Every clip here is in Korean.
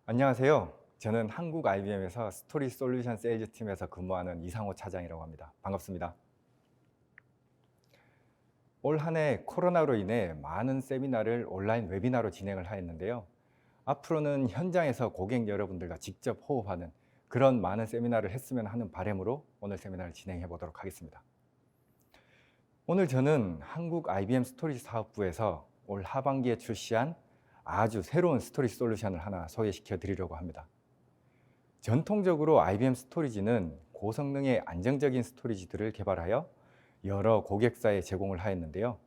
안녕하세요. 저는 한국 IBM에서 스토리 솔루션 세일즈 팀에서 근무하는 이상호 차장이라고 합니다. 반갑습니다. 올 한 해 코로나로 인해 많은 세미나를 온라인 웨비나로 진행을 하였는데요. 앞으로는 현장에서 고객 여러분들과 직접 호흡하는 그런 많은 세미나를 했으면 하는 바람으로 오늘 세미나를 진행해 보도록 하겠습니다. 오늘 저는 한국 IBM 스토리지 사업부에서 올 하반기에 출시한 아주 새로운 스토리지 솔루션을 하나 소개시켜 드리려고 합니다. 전통적으로 IBM 스토리지는 고성능의 안정적인 스토리지들을 개발하여 여러 고객사에 제공을 하였는데요.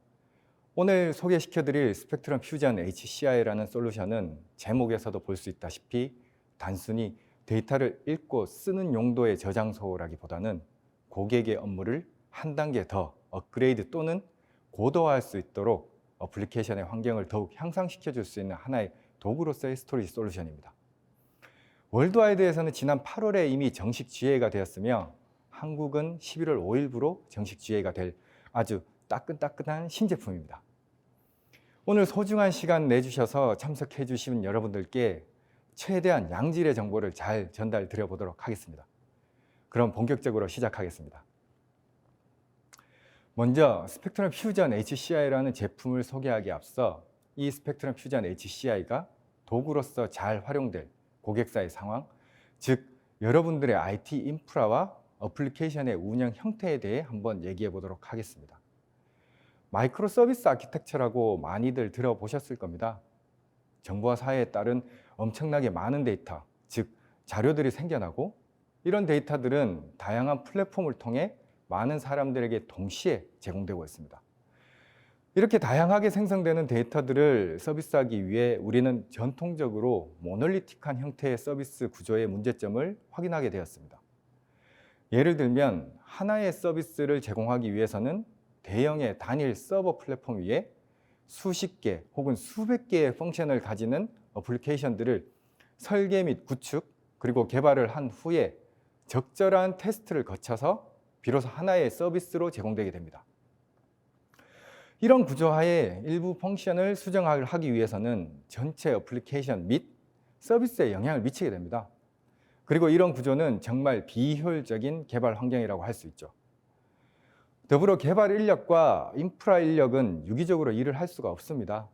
오늘 소개시켜드릴 스펙트럼 퓨전 HCI라는 솔루션은 제목에서도 볼 수 있다시피 단순히 데이터를 읽고 쓰는 용도의 저장소라기보다는 고객의 업무를 한 단계 더 업그레이드 또는 고도화할 수 있도록 어플리케이션의 환경을 더욱 향상시켜 줄 수 있는 하나의 도구로서의 스토리지 솔루션입니다. 월드와이드에서는 지난 8월에 이미 정식 GA가 되었으며 한국은 11월 5일부로 정식 GA가 될 아주 따끈따끈한 신제품입니다. 오늘 소중한 시간 내주셔서 참석해 주신 여러분들께 최대한 양질의 정보를 잘 전달 드려 보도록 하겠습니다. 그럼 본격적으로 시작하겠습니다. 먼저 스펙트럼 퓨전 HCI라는 제품을 소개하기에 앞서 이 스펙트럼 퓨전 HCI가 도구로서 잘 활용될 고객사의 상황, 즉 여러분들의 IT 인프라와 어플리케이션의 운영 형태에 대해 한번 얘기해 보도록 하겠습니다. 마이크로 서비스 아키텍처라고 많이들 들어보셨을 겁니다. 정보화 사회에 따른 엄청나게 많은 데이터, 즉 자료들이 생겨나고 이런 데이터들은 다양한 플랫폼을 통해 많은 사람들에게 동시에 제공되고 있습니다. 이렇게 다양하게 생성되는 데이터들을 서비스하기 위해 우리는 전통적으로 모놀리틱한 형태의 서비스 구조의 문제점을 확인하게 되었습니다. 예를 들면 하나의 서비스를 제공하기 위해서는 대형의 단일 서버 플랫폼 위에 수십 개 혹은 수백 개의 펑션을 가지는 어플리케이션들을 설계 및 구축 그리고 개발을 한 후에 적절한 테스트를 거쳐서 비로소 하나의 서비스로 제공되게 됩니다. 이런 구조하에 일부 펑션을 수정하기 위해서는 전체 어플리케이션 및 서비스에 영향을 미치게 됩니다. 그리고 이런 구조는 정말 비효율적인 개발 환경이라고 할 수 있죠. 더불어 개발 인력과 인프라 인력은 유기적으로 일을 할 수가 없습니다.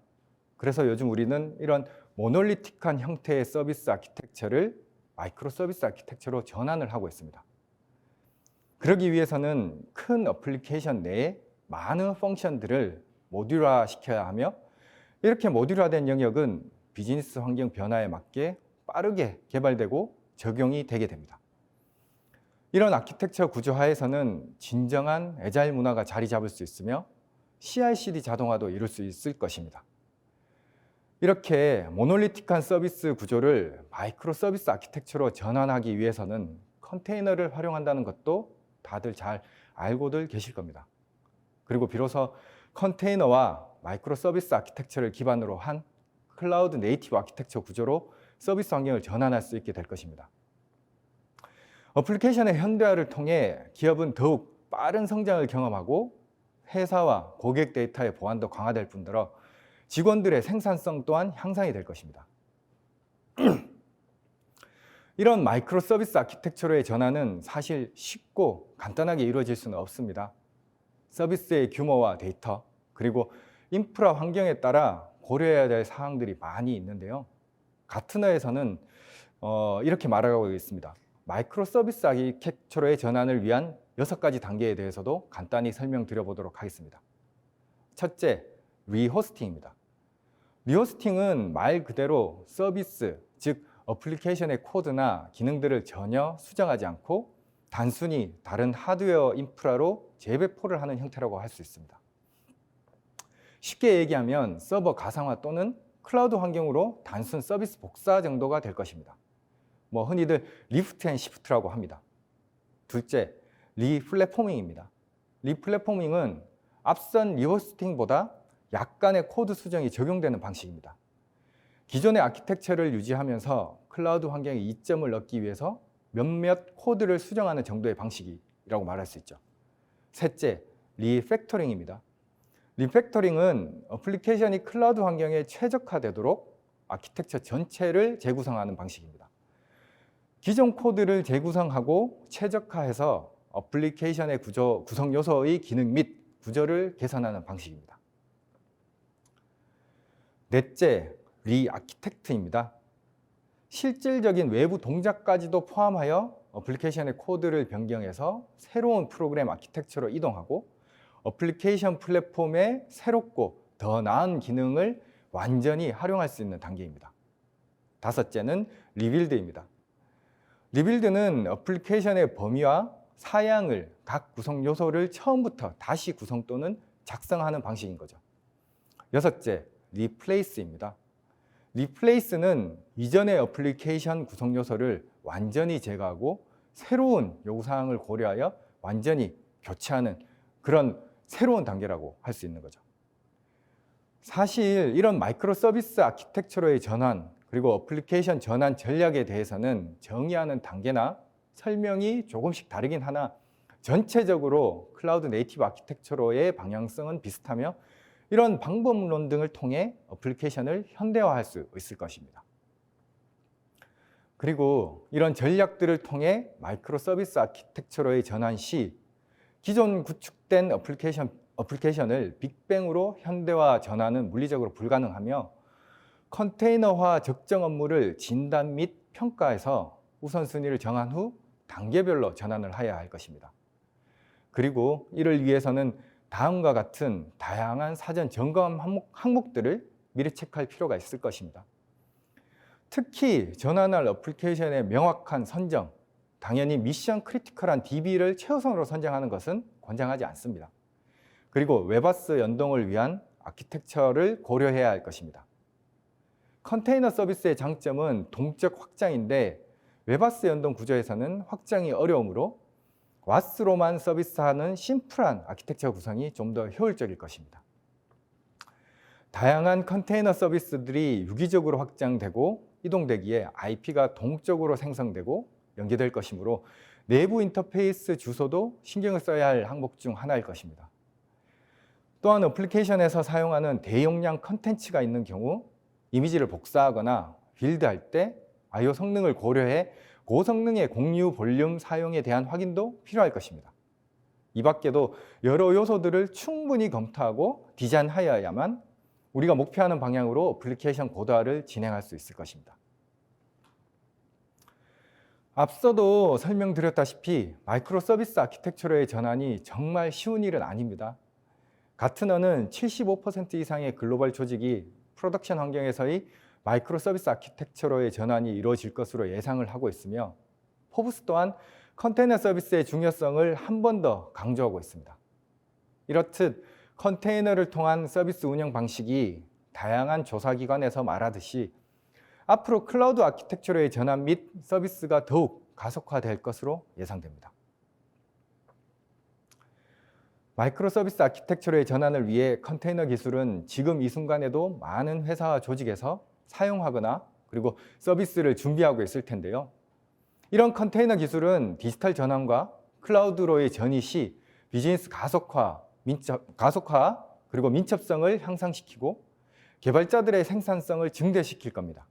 그래서 요즘 우리는 이런 모놀리틱한 형태의 서비스 아키텍처를 마이크로 서비스 아키텍처로 전환을 하고 있습니다. 그러기 위해서는 큰 어플리케이션 내에 많은 펑션들을 모듈화 시켜야 하며 이렇게 모듈화된 영역은 비즈니스 환경 변화에 맞게 빠르게 개발되고 적용이 되게 됩니다. 이런 아키텍처 구조하에서는 진정한 애자일 문화가 자리 잡을 수 있으며 CI/CD 자동화도 이룰 수 있을 것입니다. 이렇게 모놀리틱한 서비스 구조를 마이크로 서비스 아키텍처로 전환하기 위해서는 컨테이너를 활용한다는 것도 다들 잘 알고들 계실 겁니다. 그리고 비로소 컨테이너와 마이크로 서비스 아키텍처를 기반으로 한 클라우드 네이티브 아키텍처 구조로 서비스 환경을 전환할 수 있게 될 것입니다. 어플리케이션의 현대화를 통해 기업은 더욱 빠른 성장을 경험하고 회사와 고객 데이터의 보안도 강화될 뿐더러 직원들의 생산성 또한 향상이 될 것입니다. 이런 마이크로 서비스 아키텍처로의 전환은 사실 쉽고 간단하게 이루어질 수는 없습니다. 서비스의 규모와 데이터, 그리고 인프라 환경에 따라 고려해야 될 사항들이 많이 있는데요. 가트너에서는 이렇게 말하고 있습니다. 마이크로 서비스 아키텍처로의 전환을 위한 6가지 단계에 대해서도 간단히 설명드려 보도록 하겠습니다. 첫째, 리호스팅입니다. 리호스팅은 말 그대로 서비스, 즉 어플리케이션의 코드나 기능들을 전혀 수정하지 않고 단순히 다른 하드웨어 인프라로 재배포를 하는 형태라고 할 수 있습니다. 쉽게 얘기하면 서버 가상화 또는 클라우드 환경으로 단순 서비스 복사 정도가 될 것입니다. 흔히들 리프트 앤 시프트라고 합니다. 둘째, 리플랫포밍입니다. 리플랫포밍은 앞선 리호스팅보다 약간의 코드 수정이 적용되는 방식입니다. 기존의 아키텍처를 유지하면서 클라우드 환경의 이점을 얻기 위해서 몇몇 코드를 수정하는 정도의 방식이라고 말할 수 있죠. 셋째, 리팩토링입니다. 리팩토링은 어플리케이션이 클라우드 환경에 최적화되도록 아키텍처 전체를 재구성하는 방식입니다. 기존 코드를 재구성하고 최적화해서 어플리케이션의 구성 요소의 기능 및 구조를 개선하는 방식입니다. 넷째, 리아키텍트입니다. 실질적인 외부 동작까지도 포함하여 어플리케이션의 코드를 변경해서 새로운 프로그램 아키텍처로 이동하고 어플리케이션 플랫폼의 새롭고 더 나은 기능을 완전히 활용할 수 있는 단계입니다. 다섯째는 리빌드입니다. 리빌드는 어플리케이션의 범위와 사양을 각 구성 요소를 처음부터 다시 구성 또는 작성하는 방식인 거죠. 여섯째, 리플레이스입니다. 리플레이스는 이전의 어플리케이션 구성 요소를 완전히 제거하고 새로운 요구사항을 고려하여 완전히 교체하는 그런 새로운 단계라고 할 수 있는 거죠. 사실 이런 마이크로 서비스 아키텍처로의 전환 그리고 어플리케이션 전환 전략에 대해서는 정의하는 단계나 설명이 조금씩 다르긴 하나 전체적으로 클라우드 네이티브 아키텍처로의 방향성은 비슷하며 이런 방법론 등을 통해 어플리케이션을 현대화할 수 있을 것입니다. 그리고 이런 전략들을 통해 마이크로 서비스 아키텍처로의 전환 시 기존 구축된 어플리케이션을 빅뱅으로 현대화 전환은 물리적으로 불가능하며 컨테이너화 적정 업무를 진단 및 평가해서 우선순위를 정한 후 단계별로 전환을 해야 할 것입니다. 그리고 이를 위해서는 다음과 같은 다양한 사전 점검 항목들을 미리 체크할 필요가 있을 것입니다. 특히 전환할 어플리케이션의 명확한 선정, 당연히 미션 크리티컬한 DB를 최우선으로 선정하는 것은 권장하지 않습니다. 그리고 웹아스 연동을 위한 아키텍처를 고려해야 할 것입니다. 컨테이너 서비스의 장점은 동적 확장인데 웹아스 연동 구조에서는 확장이 어려우므로 와스로만 서비스하는 심플한 아키텍처 구성이 좀 더 효율적일 것입니다. 다양한 컨테이너 서비스들이 유기적으로 확장되고 이동되기에 IP가 동적으로 생성되고 연계될 것이므로 내부 인터페이스 주소도 신경을 써야 할 항목 중 하나일 것입니다. 또한 어플리케이션에서 사용하는 대용량 컨텐츠가 있는 경우 이미지를 복사하거나 빌드할 때 I/O 성능을 고려해 고성능의 공유 볼륨 사용에 대한 확인도 필요할 것입니다. 이 밖에도 여러 요소들을 충분히 검토하고 디자인하여야만 우리가 목표하는 방향으로 어플리케이션 고도화를 진행할 수 있을 것입니다. 앞서도 설명드렸다시피 마이크로 서비스 아키텍처로의 전환이 정말 쉬운 일은 아닙니다. 가트너는 75% 이상의 글로벌 조직이 프로덕션 환경에서의 마이크로 서비스 아키텍처로의 전환이 이루어질 것으로 예상을 하고 있으며 포브스 또한 컨테이너 서비스의 중요성을 한 번 더 강조하고 있습니다. 이렇듯 컨테이너를 통한 서비스 운영 방식이 다양한 조사기관에서 말하듯이 앞으로 클라우드 아키텍처로의 전환 및 서비스가 더욱 가속화될 것으로 예상됩니다. 마이크로 서비스 아키텍처로의 전환을 위해 컨테이너 기술은 지금 이 순간에도 많은 회사와 조직에서 사용하거나 그리고 서비스를 준비하고 있을 텐데요. 이런 컨테이너 기술은 디지털 전환과 클라우드로의 전이 시 비즈니스 가속화 그리고 민첩성을 향상시키고 개발자들의 생산성을 증대시킬 겁니다.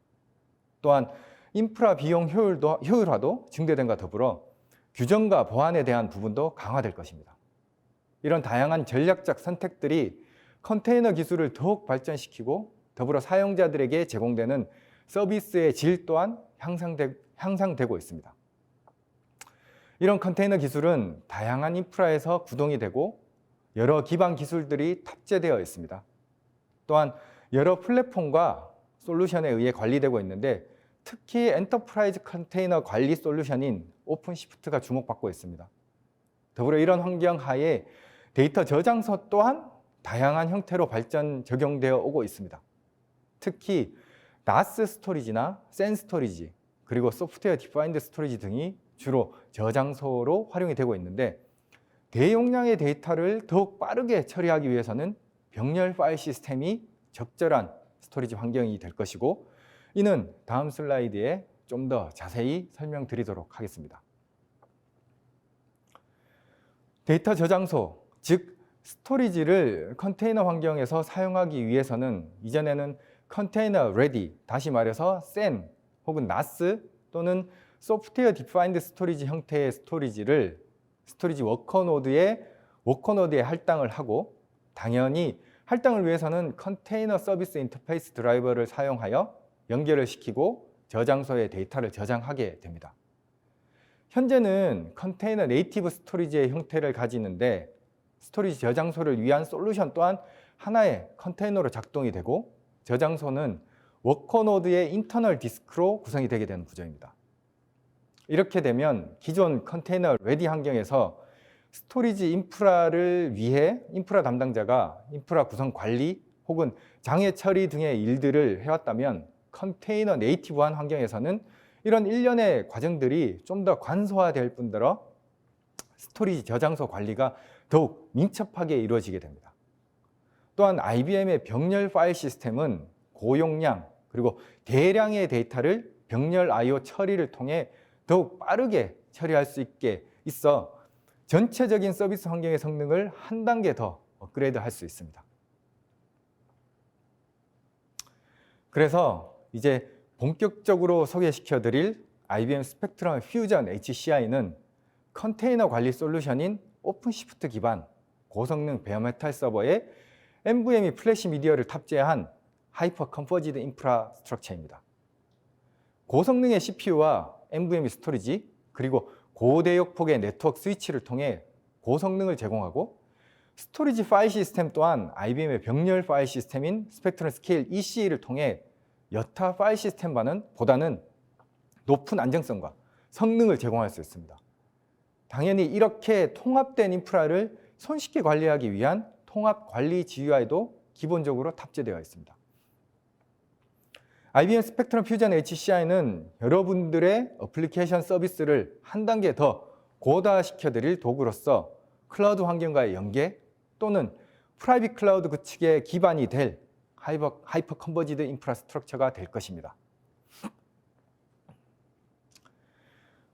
또한 인프라 비용 효율화도 증대됨과 더불어 규정과 보안에 대한 부분도 강화될 것입니다. 이런 다양한 전략적 선택들이 컨테이너 기술을 더욱 발전시키고 더불어 사용자들에게 제공되는 서비스의 질 또한 향상되고 있습니다. 이런 컨테이너 기술은 다양한 인프라에서 구동이 되고 여러 기반 기술들이 탑재되어 있습니다. 또한 여러 플랫폼과 솔루션에 의해 관리되고 있는데 특히 엔터프라이즈 컨테이너 관리 솔루션인 오픈시프트가 주목받고 있습니다. 더불어 이런 환경 하에 데이터 저장소 또한 다양한 형태로 적용되어 오고 있습니다. 특히 NAS 스토리지나 센 스토리지 그리고 소프트웨어 디파인드 스토리지 등이 주로 저장소로 활용이 되고 있는데 대용량의 데이터를 더욱 빠르게 처리하기 위해서는 병렬 파일 시스템이 적절한 스토리지 환경이 될 것이고 이는 다음 슬라이드에 좀 더 자세히 설명드리도록 하겠습니다. 데이터 저장소, 즉 스토리지를 컨테이너 환경에서 사용하기 위해서는 이전에는 컨테이너 레디, 다시 말해서 SAN 혹은 NAS 또는 소프트웨어 디파인드 스토리지 형태의 스토리지 워커노드에 할당을 하고, 당연히 할당을 위해서는 컨테이너 서비스 인터페이스 드라이버를 사용하여 연결을 시키고 저장소에 데이터를 저장하게 됩니다. 현재는 컨테이너 네이티브 스토리지의 형태를 가지는데 스토리지 저장소를 위한 솔루션 또한 하나의 컨테이너로 작동이 되고, 저장소는 워커노드의 인터널 디스크로 구성이 되게 되는 구조입니다. 이렇게 되면 기존 컨테이너 레디 환경에서 스토리지 인프라를 위해 인프라 담당자가 인프라 구성 관리 혹은 장애 처리 등의 일들을 해왔다면, 컨테이너 네이티브한 환경에서는 이런 일련의 과정들이 좀 더 간소화될 뿐더러 스토리지 저장소 관리가 더욱 민첩하게 이루어지게 됩니다. 또한 IBM의 병렬 파일 시스템은 고용량 그리고 대량의 데이터를 병렬 I/O 처리를 통해 더욱 빠르게 처리할 수 있게 있어 전체적인 서비스 환경의 성능을 한 단계 더 업그레이드 할 수 있습니다. 그래서 이제 본격적으로 소개시켜 드릴 IBM 스펙트럼 퓨전 HCI는 컨테이너 관리 솔루션인 오픈시프트 기반 고성능 베어메탈 서버에 NVMe 플래시 미디어를 탑재한 하이퍼 컨버지드 인프라스트럭처입니다. 고성능의 CPU와 NVMe 스토리지 그리고 고대역 폭의 네트워크 스위치를 통해 고성능을 제공하고, 스토리지 파일 시스템 또한 IBM의 병렬 파일 시스템인 스펙트럼 스케일 EC를 통해 여타 파일 시스템보다는 높은 안정성과 성능을 제공할 수 있습니다. 당연히 이렇게 통합된 인프라를 손쉽게 관리하기 위한 통합 관리 GUI도 기본적으로 탑재되어 있습니다. IBM 스펙트럼 퓨전 HCI는 여러분들의 어플리케이션 서비스를 한 단계 더 고도화시켜 드릴 도구로서 클라우드 환경과의 연계 또는 프라이빗 클라우드 구축의 기반이 될 하이퍼 컨버지드 인프라스트럭처가 될 것입니다.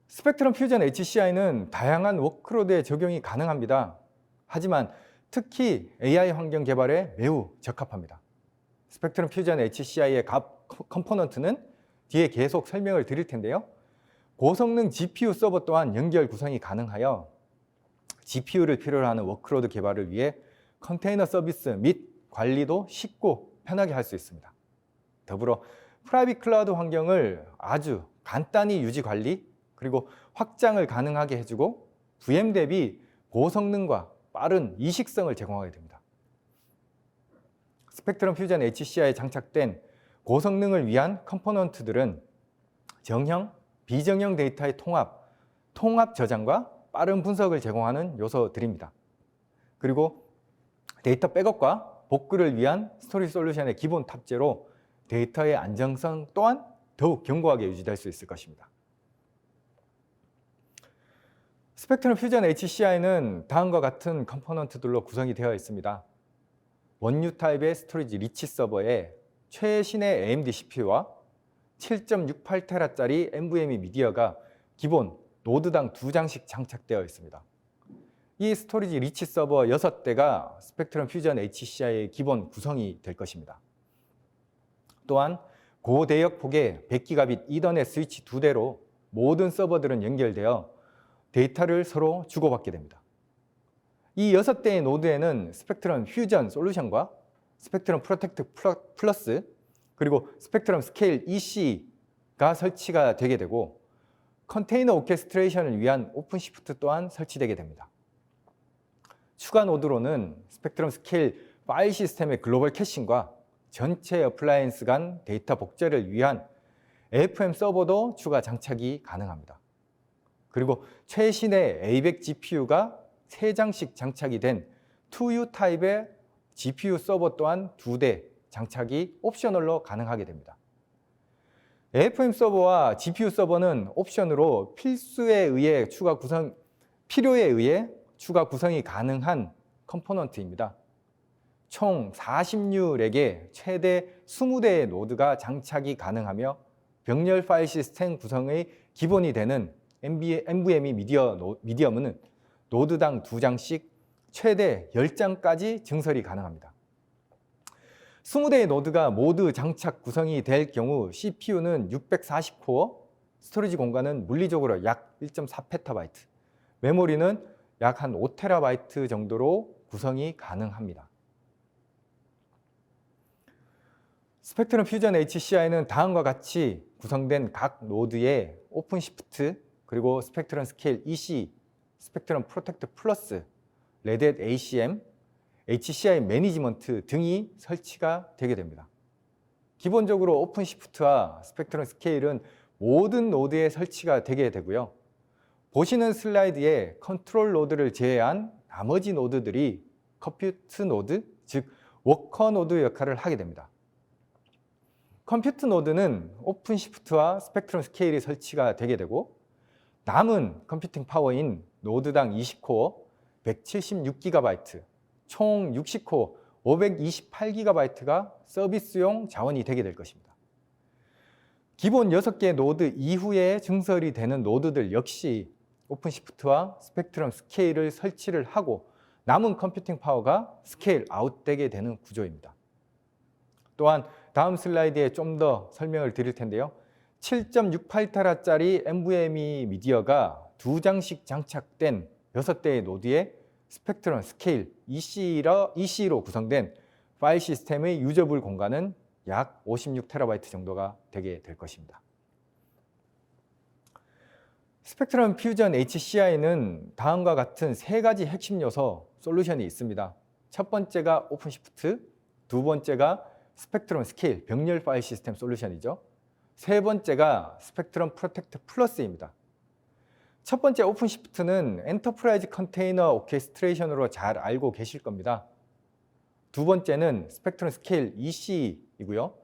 스펙트럼 퓨전 HCI는 다양한 워크로드에 적용이 가능합니다. 하지만 특히 AI 환경 개발에 매우 적합합니다. 스펙트럼 퓨전 HCI의 컴포넌트는 뒤에 계속 설명을 드릴 텐데요. 고성능 GPU 서버 또한 연결 구성이 가능하여 GPU를 필요로 하는 워크로드 개발을 위해 컨테이너 서비스 및 관리도 쉽고 편하게 할 수 있습니다. 더불어 프라이빗 클라우드 환경을 아주 간단히 유지 관리 그리고 확장을 가능하게 해주고 VM 대비 고성능과 빠른 이식성을 제공하게 됩니다. 스펙트럼 퓨전 HCI에 장착된 고성능을 위한 컴포넌트들은 정형, 비정형 데이터의 통합 저장과 빠른 분석을 제공하는 요소들입니다. 그리고 데이터 백업과 복구를 위한 스토리지 솔루션의 기본 탑재로 데이터의 안정성 또한 더욱 견고하게 유지될 수 있을 것입니다. 스펙트럼 퓨전 HCI는 다음과 같은 컴포넌트들로 구성이 되어 있습니다. 원유 타입의 스토리지 리치 서버에 최신의 AMD CPU와 7.68TB짜리 NVMe 미디어가 기본 노드당 2장씩 장착되어 있습니다. 이 스토리지 리치 서버 6대가 스펙트럼 퓨전 HCI의 기본 구성이 될 것입니다. 또한 고대역 폭의 100기가빗 이더넷 스위치 2대로 모든 서버들은 연결되어 데이터를 서로 주고받게 됩니다. 이 6대의 노드에는 스펙트럼 퓨전 솔루션과 스펙트럼 프로텍트 플러스 그리고 스펙트럼 스케일 EC가 설치가 되게 되고, 컨테이너 오케스트레이션을 위한 오픈시프트 또한 설치되게 됩니다. 추가 노드로는 스펙트럼 스케일 파일 시스템의 글로벌 캐싱과 전체 어플라이언스 간 데이터 복제를 위한 AFM 서버도 추가 장착이 가능합니다. 그리고 최신의 A100 GPU가 3장씩 장착이 된 2U 타입의 GPU 서버 또한 2대 장착이 옵셔널로 가능하게 됩니다. AFM 서버와 GPU 서버는 옵션으로 필요에 의해 추가 구성이 가능한 컴포넌트입니다. 총 40류렉의 최대 20대의 노드가 장착이 가능하며 병렬 파일 시스템 구성의 기본이 되는 NVMe 미디어는 노드당 2장씩 최대 10장까지 증설이 가능합니다. 20대의 노드가 모두 장착 구성이 될 경우 CPU는 640코어, 스토리지 공간은 물리적으로 약 1.4PB, 메모리는 약 한 5TB 정도로 구성이 가능합니다. 스펙트럼 퓨전 HCI는 다음과 같이 구성된 각 노드에 오픈시프트, 그리고 스펙트럼 스케일 EC, 스펙트럼 프로텍트 플러스, 레드햇 ACM, HCI 매니지먼트 등이 설치가 되게 됩니다. 기본적으로 오픈시프트와 스펙트럼 스케일은 모든 노드에 설치가 되게 되고요. 보시는 슬라이드에 컨트롤 노드를 제외한 나머지 노드들이 컴퓨트 노드, 즉 워커 노드 역할을 하게 됩니다. 컴퓨트 노드는 오픈시프트와 스펙트럼 스케일이 설치가 되게 되고, 남은 컴퓨팅 파워인 노드당 20코어, 176GB, 총 60코어, 528GB가 서비스용 자원이 되게 될 것입니다. 기본 6개의 노드 이후에 증설이 되는 노드들 역시 오픈시프트와 스펙트럼 스케일을 설치를 하고 남은 컴퓨팅 파워가 스케일 아웃되게 되는 구조입니다. 또한 다음 슬라이드에 좀 더 설명을 드릴 텐데요. 7.68TB짜리 NVMe 미디어가 2장씩 장착된 6대의 노드에 스펙트럼 스케일 EC로 구성된 파일 시스템의 유저블 공간은 약 56TB 정도가 되게 될 것입니다. 스펙트럼 퓨전 HCI는 다음과 같은 3가지 핵심 요소 솔루션이 있습니다. 첫 번째가 오픈시프트, 두 번째가 스펙트럼 스케일 병렬 파일 시스템 솔루션이죠. 세 번째가 스펙트럼 프로텍트 플러스입니다. 첫 번째 오픈시프트는 엔터프라이즈 컨테이너 오케스트레이션으로 잘 알고 계실 겁니다. 두 번째는 스펙트럼 스케일 EC이고요.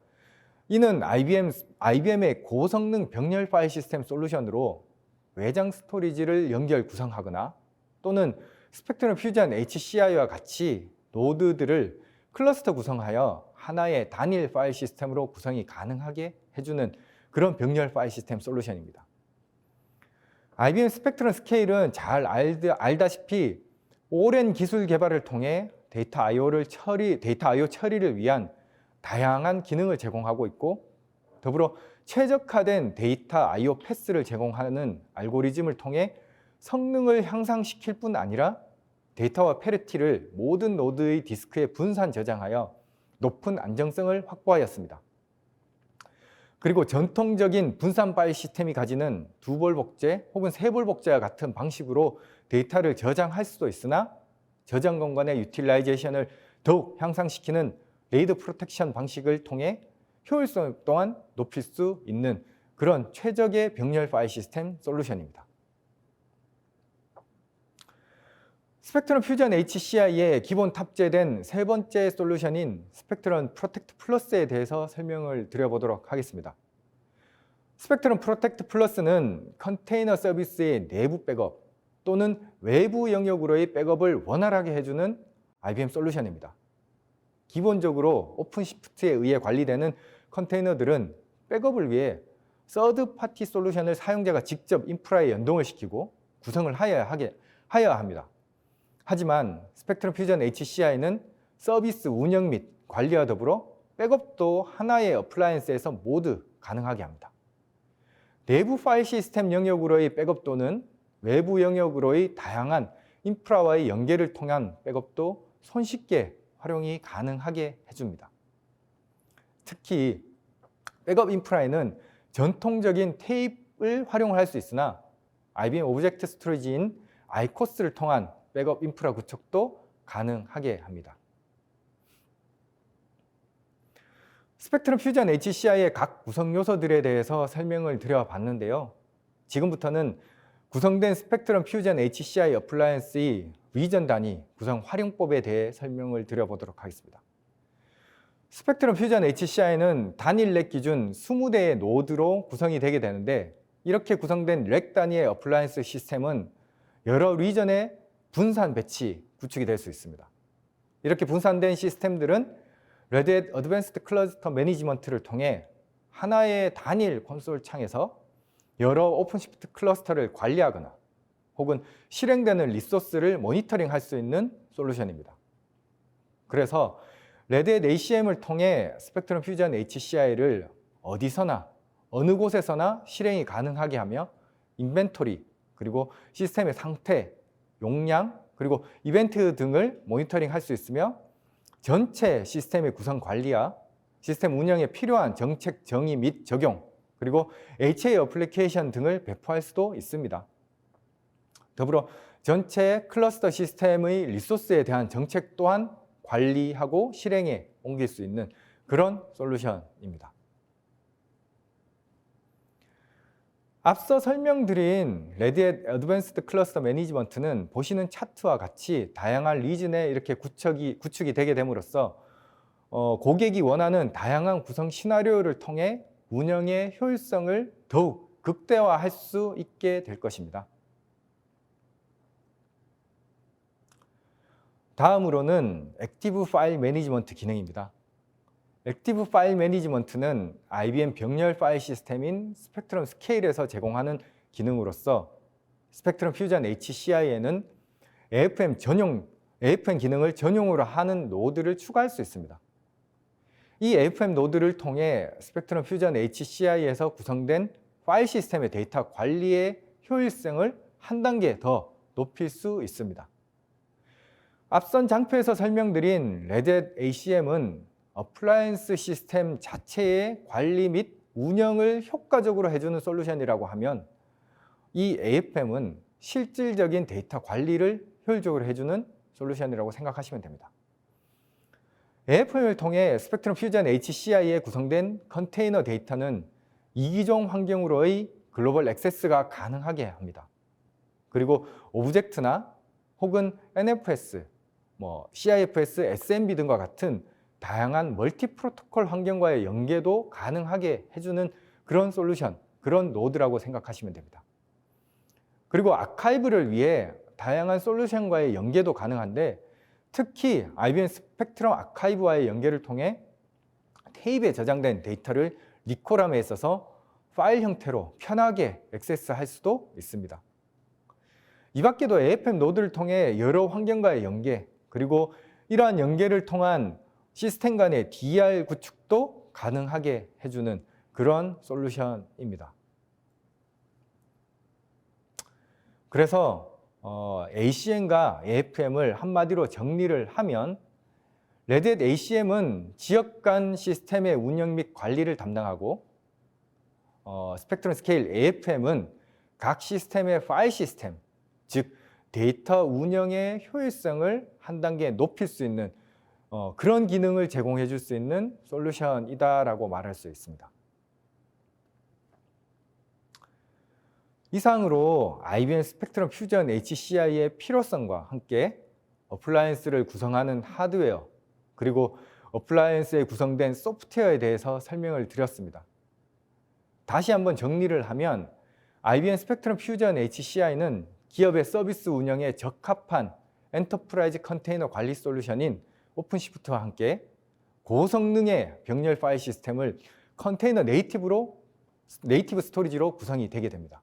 이는 IBM의 고성능 병렬 파일 시스템 솔루션으로 외장 스토리지를 연결 구성하거나 또는 스펙트럼 퓨전 HCI와 같이 노드들을 클러스터 구성하여 하나의 단일 파일 시스템으로 구성이 가능하게 해주는 그런 병렬 파일 시스템 솔루션입니다. IBM 스펙트럼 스케일은 잘 알다시피 오랜 기술 개발을 통해 데이터 I/O 처리를 위한 다양한 기능을 제공하고 있고, 더불어 최적화된 데이터 I/O 패스를 제공하는 알고리즘을 통해 성능을 향상시킬 뿐 아니라 데이터와 패리티를 모든 노드의 디스크에 분산 저장하여 높은 안정성을 확보하였습니다. 그리고 전통적인 분산 파일 시스템이 가지는 2볼 복제 혹은 3볼 복제와 같은 방식으로 데이터를 저장할 수도 있으나 저장 공간의 유틸라이제이션을 더욱 향상시키는 레이드 프로텍션 방식을 통해 효율성 또한 높일 수 있는 그런 최적의 병렬 파일 시스템 솔루션입니다. 스펙트럼 퓨전 HCI에 기본 탑재된 세 번째 솔루션인 스펙트럼 프로텍트 플러스에 대해서 설명을 드려보도록 하겠습니다. 스펙트럼 프로텍트 플러스는 컨테이너 서비스의 내부 백업 또는 외부 영역으로의 백업을 원활하게 해주는 IBM 솔루션입니다. 기본적으로 오픈시프트에 의해 관리되는 컨테이너들은 백업을 위해 서드 파티 솔루션을 사용자가 직접 인프라에 연동을 시키고 구성을 하여야 합니다. 하지만 스펙트럼 퓨전 HCI는 서비스 운영 및 관리와 더불어 백업도 하나의 어플라이언스에서 모두 가능하게 합니다. 내부 파일 시스템 영역으로의 백업 또는 외부 영역으로의 다양한 인프라와의 연계를 통한 백업도 손쉽게 활용이 가능하게 해줍니다. 특히 백업 인프라에는 전통적인 테이프를 활용할 수 있으나 IBM 오브젝트 스토리지인 ICOS를 통한 백업 인프라 구축도 가능하게 합니다. 스펙트럼 퓨전 HCI의 각 구성 요소들에 대해서 설명을 드려봤는데요. 지금부터는 구성된 스펙트럼 퓨전 HCI 어플라이언스의 리전 단위 구성 활용법에 대해 설명을 드려보도록 하겠습니다. 스펙트럼 퓨전 HCI는 단일 렉 기준 20대의 노드로 구성이 되게 되는데, 이렇게 구성된 렉 단위의 어플라이언스 시스템은 여러 리전의 분산 배치 구축이 될 수 있습니다. 이렇게 분산된 시스템들은 레드햇 어드밴스드 클러스터 매니지먼트를 통해 하나의 단일 콘솔 창에서 여러 오픈시프트 클러스터를 관리하거나 혹은 실행되는 리소스를 모니터링할 수 있는 솔루션입니다. 그래서 레드햇 ACM을 통해 스펙트럼 퓨전 HCI를 어디서나 어느 곳에서나 실행이 가능하게 하며 인벤토리, 그리고 시스템의 상태, 용량, 그리고 이벤트 등을 모니터링 할 수 있으며 전체 시스템의 구성 관리와 시스템 운영에 필요한 정책 정의 및 적용, 그리고 HA 어플리케이션 등을 배포할 수도 있습니다. 더불어 전체 클러스터 시스템의 리소스에 대한 정책 또한 관리하고 실행에 옮길 수 있는 그런 솔루션입니다. 앞서 설명드린 레드햇 어드밴스드 클러스터 매니지먼트는 보시는 차트와 같이 다양한 리즌에 이렇게 구축이 되게 됨으로써 고객이 원하는 다양한 구성 시나리오를 통해 운영의 효율성을 더욱 극대화할 수 있게 될 것입니다. 다음으로는 액티브 파일 매니지먼트 기능입니다. 액티브 파일 매니지먼트는 IBM 병렬 파일 시스템인 스펙트럼 스케일에서 제공하는 기능으로서 스펙트럼 퓨전 HCI에는 AFM 기능을 전용으로 하는 노드를 추가할 수 있습니다. 이 AFM 노드를 통해 스펙트럼 퓨전 HCI에서 구성된 파일 시스템의 데이터 관리의 효율성을 한 단계 더 높일 수 있습니다. 앞선 장표에서 설명드린 레드햇 ACM은 어플라이언스 시스템 자체의 관리 및 운영을 효과적으로 해주는 솔루션이라고 하면 이 AFM은 실질적인 데이터 관리를 효율적으로 해주는 솔루션이라고 생각하시면 됩니다. AFM을 통해 스펙트럼 퓨전 HCI에 구성된 컨테이너 데이터는 이기종 환경으로의 글로벌 액세스가 가능하게 합니다. 그리고 오브젝트나 혹은 NFS, CIFS, SMB 등과 같은 다양한 멀티 프로토콜 환경과의 연계도 가능하게 해주는 그런 솔루션, 그런 노드라고 생각하시면 됩니다. 그리고 아카이브를 위해 다양한 솔루션과의 연계도 가능한데 특히 IBM 스펙트럼 아카이브와의 연계를 통해 테이프에 저장된 데이터를 리콜함에 있어서 파일 형태로 편하게 액세스할 수도 있습니다. 이 밖에도 AFM 노드를 통해 여러 환경과의 연계, 그리고 이러한 연계를 통한 시스템 간의 DR 구축도 가능하게 해주는 그런 솔루션입니다. 그래서 ACM과 AFM을 한마디로 정리를 하면 레드햇 ACM은 지역 간 시스템의 운영 및 관리를 담당하고 스펙트럼 스케일 AFM은 각 시스템의 파일 시스템, 즉 데이터 운영의 효율성을 한 단계 높일 수 있는 그런 기능을 제공해 줄 수 있는 솔루션이다라고 말할 수 있습니다. 이상으로 IBM 스펙트럼 퓨전 HCI의 필요성과 함께 어플라이언스를 구성하는 하드웨어 그리고 어플라이언스에 구성된 소프트웨어에 대해서 설명을 드렸습니다. 다시 한번 정리를 하면 IBM 스펙트럼 퓨전 HCI는 기업의 서비스 운영에 적합한 엔터프라이즈 컨테이너 관리 솔루션인 오픈시프트와 함께 고성능의 병렬 파일 시스템을 컨테이너 네이티브 스토리지로 구성이 되게 됩니다.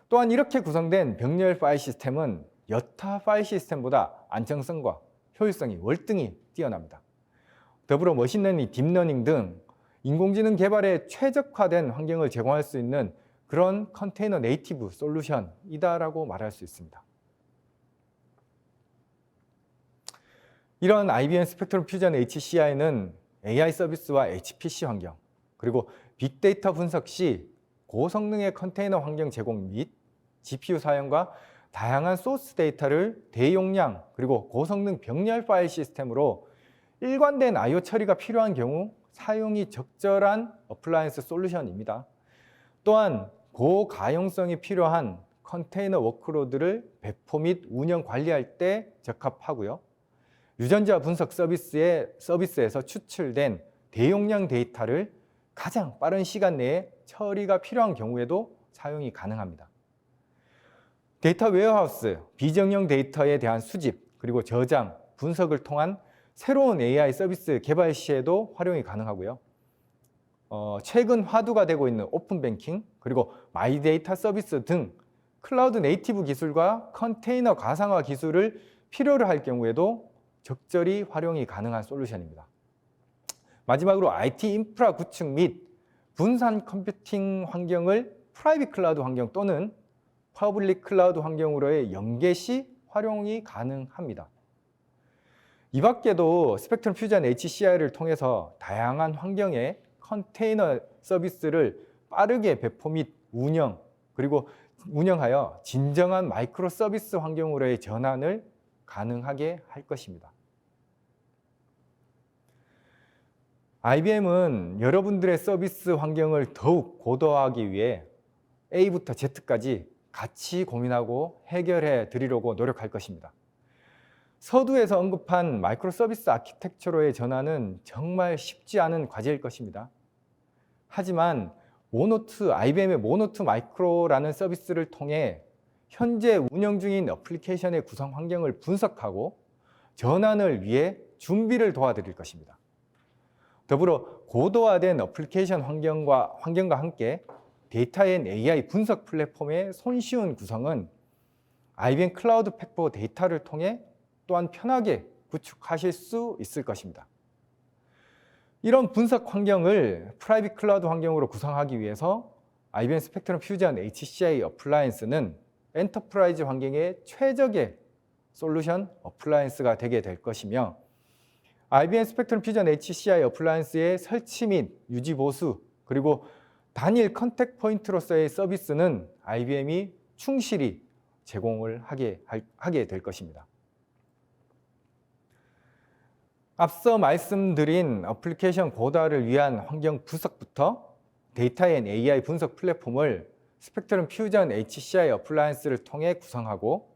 또한 이렇게 구성된 병렬 파일 시스템은 여타 파일 시스템보다 안정성과 효율성이 월등히 뛰어납니다. 더불어 머신러닝, 딥러닝 등 인공지능 개발에 최적화된 환경을 제공할 수 있는 그런 컨테이너 네이티브 솔루션이다라고 말할 수 있습니다. 이런 IBM 스펙트럼 퓨전 HCI는 AI 서비스와 HPC 환경, 그리고 빅데이터 분석 시 고성능의 컨테이너 환경 제공 및 GPU 사용과 다양한 소스 데이터를 대용량 그리고 고성능 병렬 파일 시스템으로 일관된 I/O 처리가 필요한 경우 사용이 적절한 어플라이언스 솔루션입니다. 또한 고가용성이 필요한 컨테이너 워크로드를 배포 및 운영 관리할 때 적합하고요. 유전자 분석 서비스에서 추출된 대용량 데이터를 가장 빠른 시간 내에 처리가 필요한 경우에도 사용이 가능합니다. 데이터 웨어하우스, 비정형 데이터에 대한 수집, 그리고 저장, 분석을 통한 새로운 AI 서비스 개발 시에도 활용이 가능하고요. 최근 화두가 되고 있는 오픈뱅킹, 그리고 마이데이터 서비스 등 클라우드 네이티브 기술과 컨테이너 가상화 기술을 필요로 할 경우에도 적절히 활용이 가능한 솔루션입니다. 마지막으로 IT 인프라 구축 및 분산 컴퓨팅 환경을 프라이빗 클라우드 환경 또는 퍼블릭 클라우드 환경으로의 연계 시 활용이 가능합니다. 이 밖에도 스펙트럼 퓨전 HCI를 통해서 다양한 환경의 컨테이너 서비스를 빠르게 배포 및 그리고 운영하여 진정한 마이크로 서비스 환경으로의 전환을 가능하게 할 것입니다. IBM은 여러분들의 서비스 환경을 더욱 고도화하기 위해 A부터 Z까지 같이 고민하고 해결해 드리려고 노력할 것입니다. 서두에서 언급한 마이크로 서비스 아키텍처로의 전환은 정말 쉽지 않은 과제일 것입니다. 하지만 IBM의 모노2 마이크로라는 서비스를 통해 현재 운영 중인 애플리케이션의 구성 환경을 분석하고 전환을 위해 준비를 도와드릴 것입니다. 더불어 고도화된 애플리케이션 환경과 함께 데이터 앤 AI 분석 플랫폼의 손쉬운 구성은 IBM 클라우드 팩포 데이터를 통해 또한 편하게 구축하실 수 있을 것입니다. 이런 분석 환경을 프라이빗 클라우드 환경으로 구성하기 위해서 IBM 스펙트럼 퓨전 HCI 어플라이언스는 엔터프라이즈 환경의 최적의 솔루션 어플라이언스가 되게 될 것이며 IBM 스펙트럼 퓨전 HCI 어플라이언스의 설치 및 유지 보수 그리고 단일 컨택 포인트로서의 서비스는 IBM이 충실히 제공을 하게 될 것입니다. 앞서 말씀드린 애플리케이션 고도화를 위한 환경 분석부터 데이터 앤 AI 분석 플랫폼을 스펙트럼 퓨전 HCI 어플라이언스를 통해 구성하고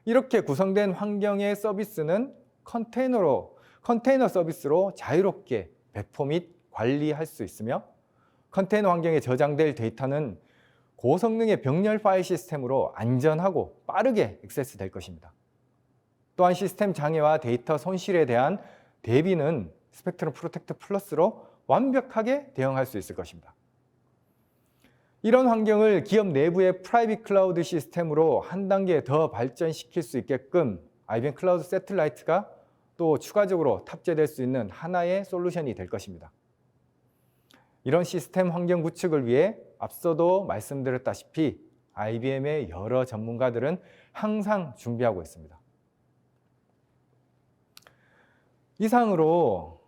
이렇게 구성된 환경의 서비스는 컨테이너 서비스로 자유롭게 배포 및 관리할 수 있으며 컨테이너 환경에 저장될 데이터는 고성능의 병렬 파일 시스템으로 안전하고 빠르게 액세스될 것입니다. 또한 시스템 장애와 데이터 손실에 대한 대비는 스펙트럼 프로텍트 플러스로 완벽하게 대응할 수 있을 것입니다. 이런 환경을 기업 내부의 프라이빗 클라우드 시스템으로 한 단계 더 발전시킬 수 있게끔 IBM 클라우드 세틀라이트가 또 추가적으로 탑재될 수 있는 하나의 솔루션이 될 것입니다. 이런 시스템 환경 구축을 위해 앞서도 말씀드렸다시피 IBM의 여러 전문가들은 항상 준비하고 있습니다. 이상으로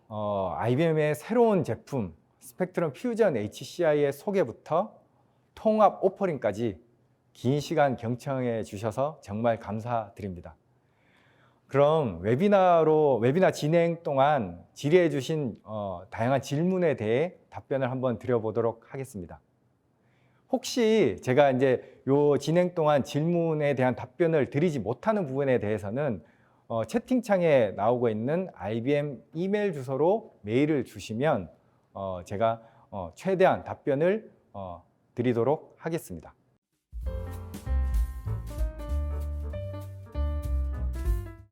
IBM의 새로운 제품 스펙트럼 퓨전 HCI의 소개부터 통합 오퍼링까지 긴 시간 경청해 주셔서 정말 감사드립니다. 그럼 웨비나 진행 동안 질의해 주신 다양한 질문에 대해 답변을 한번 드려보도록 하겠습니다. 혹시 제가 이제 요 진행 동안 질문에 대한 답변을 드리지 못하는 부분에 대해서는 채팅창에 나오고 있는 IBM 이메일 주소로 메일을 주시면 제가 최대한 답변을 드리도록 하겠습니다.